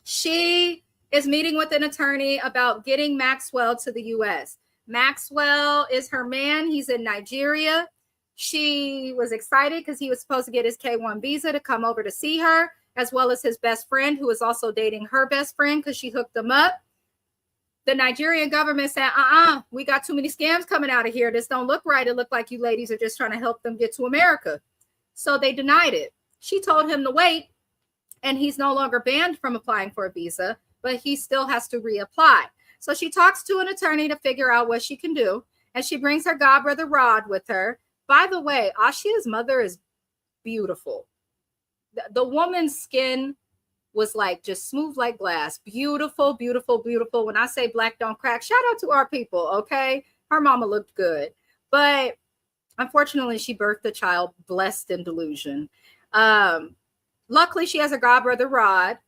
She is meeting with an attorney about getting Maxwell to the U.S. Maxwell is her man. He's in Nigeria. She was excited because he was supposed to get his K-1 visa to come over to see her, as well as his best friend, who is also dating her best friend because she hooked them up. The Nigerian government said, we got too many scams coming out of here. This don't look right. It looked like you ladies are just trying to help them get to America. So they denied it. She told him to wait, and he's no longer banned from applying for a visa, but he still has to reapply. So she talks to an attorney to figure out what she can do, and she brings her godbrother Rod with her. By the way, Ashia's mother is beautiful. The woman's skin was like just smooth like glass. Beautiful, beautiful, beautiful. When I say black don't crack, shout out to our people, okay? Her mama looked good. But unfortunately, she birthed a child blessed in delusion. Luckily, she has a godbrother, Rod.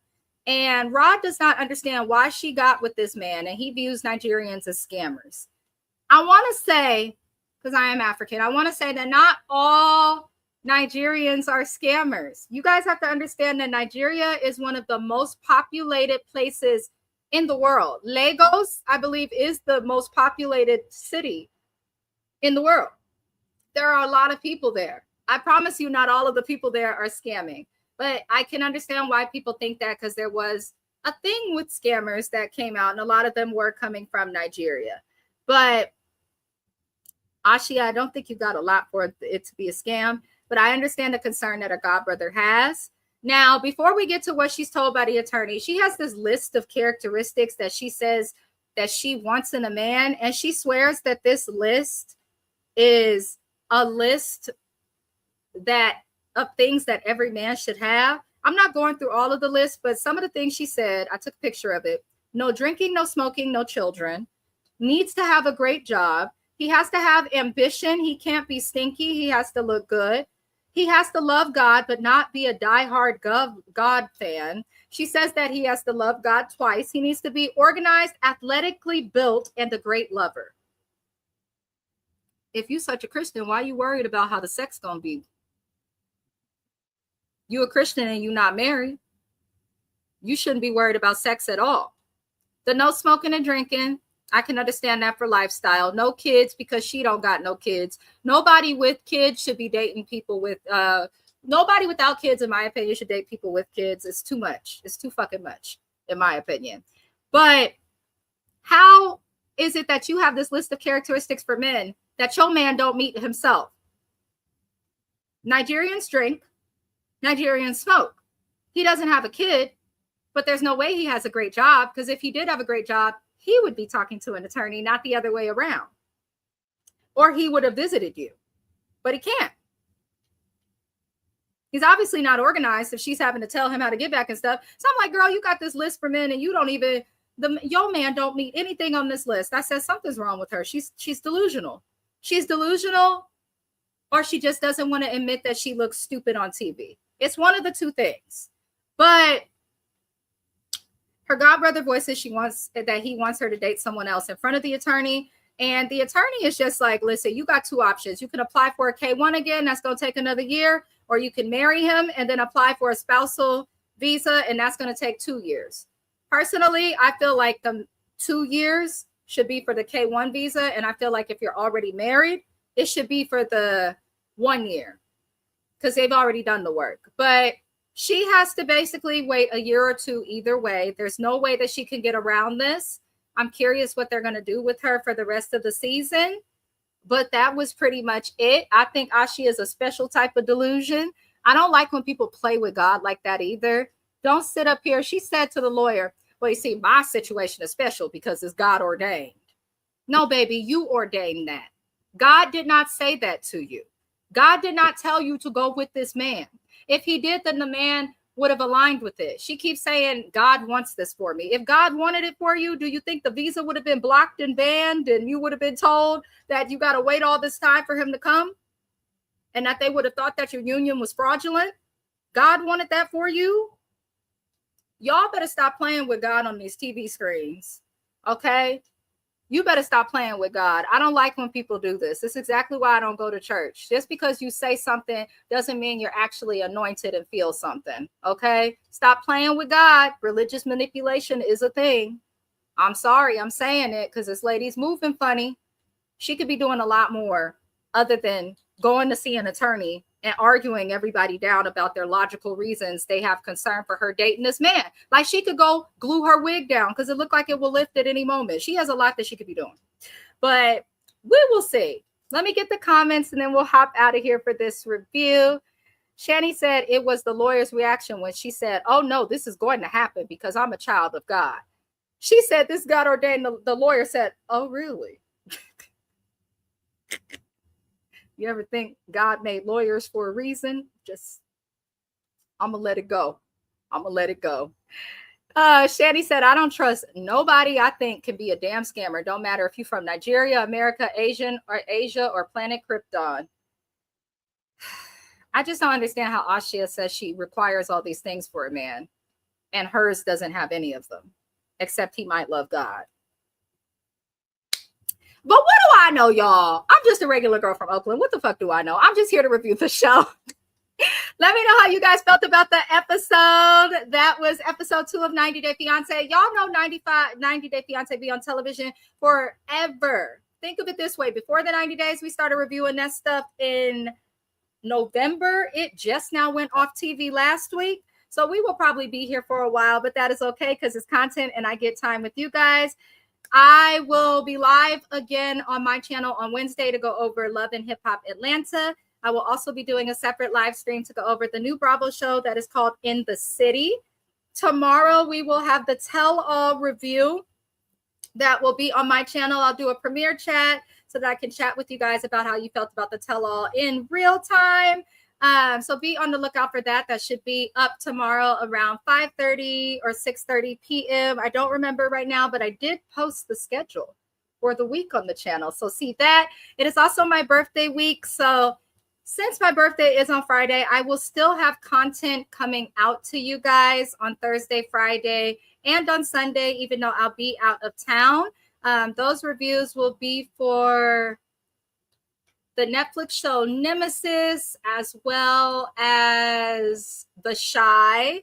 And Rod does not understand why she got with this man, and he views Nigerians as scammers. I want to say, because I am African, I want to say that not all Nigerians are scammers. You guys have to understand that Nigeria is one of the most populated places in the world. Lagos, I believe, is the most populated city in the world. There are a lot of people there. I promise you, not all of the people there are scamming. But I can understand why people think that, because there was a thing with scammers that came out, and a lot of them were coming from Nigeria. But Ashia, I don't think you got a lot for it to be a scam, but I understand the concern that her godbrother has. Now, before we get to what she's told by the attorney, she has this list of characteristics that she says that she wants in a man, and she swears that this list is a list that of things that every man should have. I'm not going through all of the list, but some of the things she said, I took a picture of it. No drinking, no smoking, no children. Needs to have a great job. He has to have ambition. He can't be stinky. He has to look good. He has to love God, but not be a diehard God fan. She says that he has to love God twice. He needs to be organized, athletically built, and a great lover. If you're such a Christian, why are you worried about how the sex going to be? You a Christian and you not married. you shouldn't be worried about sex at all. The no smoking and drinking, I can understand that for lifestyle. No kids, because she don't got no kids. Nobody with kids should be dating people with nobody without kids, in my opinion, should date people with kids. It's too much. It's too fucking much, in my opinion. But how is it that you have this list of characteristics for men that your man don't meet himself? Nigerians drink, Nigerians smoke. He doesn't have a kid, but there's no way he has a great job, because if he did have a great job, he would be talking to an attorney, not the other way around. Or he would have visited you, but he can't. He's obviously not organized if she's having to tell him how to get back and stuff. So I'm like, girl, you got this list for men and you don't even, your man don't meet anything on this list. I said, something's wrong with her. She's delusional. She's delusional, or she just doesn't want to admit that she looks stupid on TV. It's one of the two things. But her godbrother voices he wants her to date someone else in front of the attorney. And the attorney is just like, listen, you got two options. You can apply for a K-1 again. That's going to take another year. Or you can marry him and then apply for a spousal visa. And that's going to take 2 years. Personally, I feel like the 2 years should be for the K-1 visa. And I feel like if you're already married, it should be for the 1 year, because they've already done the work. But she has to basically wait a year or two either way. There's no way that she can get around this. I'm curious what they're going to do with her for the rest of the season. But that was pretty much it. I think Ashi is a special type of delusion. I don't like when people play with God like that either. Don't sit up here. She said to the lawyer, well, you see, my situation is special because it's God ordained. No, baby, you ordained that. God did not say that to you. God did not tell you to go with this man. If he did, then the man would have aligned with it. She keeps saying, God wants this for me. If God wanted it for you, do you think the visa would have been blocked and banned and you would have been told that you got to wait all this time for him to come? And that they would have thought that your union was fraudulent? God wanted that for you? Y'all better stop playing with God on these TV screens. Okay? You better stop playing with God. I don't like when people do this. This is exactly why I don't go to church. Just because you say something doesn't mean you're actually anointed and feel something. Okay? Stop playing with God. Religious manipulation is a thing. I'm sorry, I'm saying it because this lady's moving funny. She could be doing a lot more other than going to see an attorney and arguing everybody down about their logical reasons they have concern for her dating this man. Like, she could go glue her wig down because it looked like it will lift at any moment. She has a lot that she could be doing. But we will see. Let me get the comments and then we'll hop out of here for this review. Shani said it was the lawyer's reaction when she said, oh, no, this is going to happen because I'm a child of God. She said this God ordained. The lawyer said, oh, really? You ever think God made lawyers for a reason? I'm going to let it go. I'm going to let it go. Shani said, I don't trust nobody I think can be a damn scammer. Don't matter if you're from Nigeria, America, Asia, or planet Krypton. I just don't understand how Ashia says she requires all these things for a man and hers doesn't have any of them, except he might love God. But what do I know, y'all? I'm just a regular girl from Oakland. What the fuck do I know? I'm just here to review the show. Let me know how you guys felt about the episode. That was episode 2 of 90 Day Fiancé. Y'all know 90 Day Fiancé be on television forever. Think of it this way. Before the 90 days, we started reviewing that stuff in November. It just now went off TV last week. So we will probably be here for a while, but that is okay because it's content and I get time with you guys. I will be live again on my channel on Wednesday to go over Love and Hip Hop Atlanta. I will also be doing a separate live stream to go over the new Bravo show that is called In the City. Tomorrow, we will have the Tell All review that will be on my channel. I'll do a premiere chat so that I can chat with you guys about how you felt about the Tell All in real time. So be on the lookout for that. That should be up tomorrow around 5:30 or 6:30 p.m. I don't remember right now, but I did post the schedule for the week on the channel. So see that. It is also my birthday week. So since my birthday is on Friday, I will still have content coming out to you guys on Thursday, Friday, and on Sunday, even though I'll be out of town. Those reviews will be for the Netflix show Nemesis, as well as The Shy.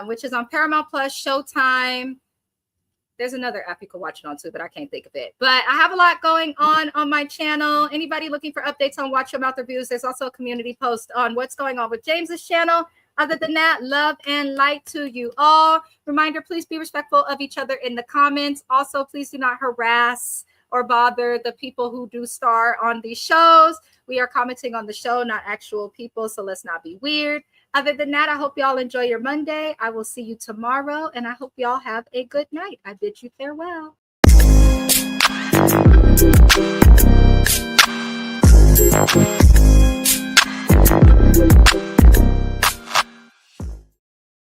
which is on Paramount Plus, Showtime. There's another app you can watch it on too, but I can't think of it. But I have a lot going on my channel. Anybody looking for updates on Watch Your Mouth reviews, there's also a community post on what's going on with James's channel. Other than that, love and light to you all. Reminder, please be respectful of each other in the comments. Also, please do not harass or bother the people who do star on these shows. We are commenting on the show, not actual people, so let's not be weird. Other than that, I hope y'all enjoy your Monday. I will see you tomorrow, and I hope y'all have a good night. I bid you farewell.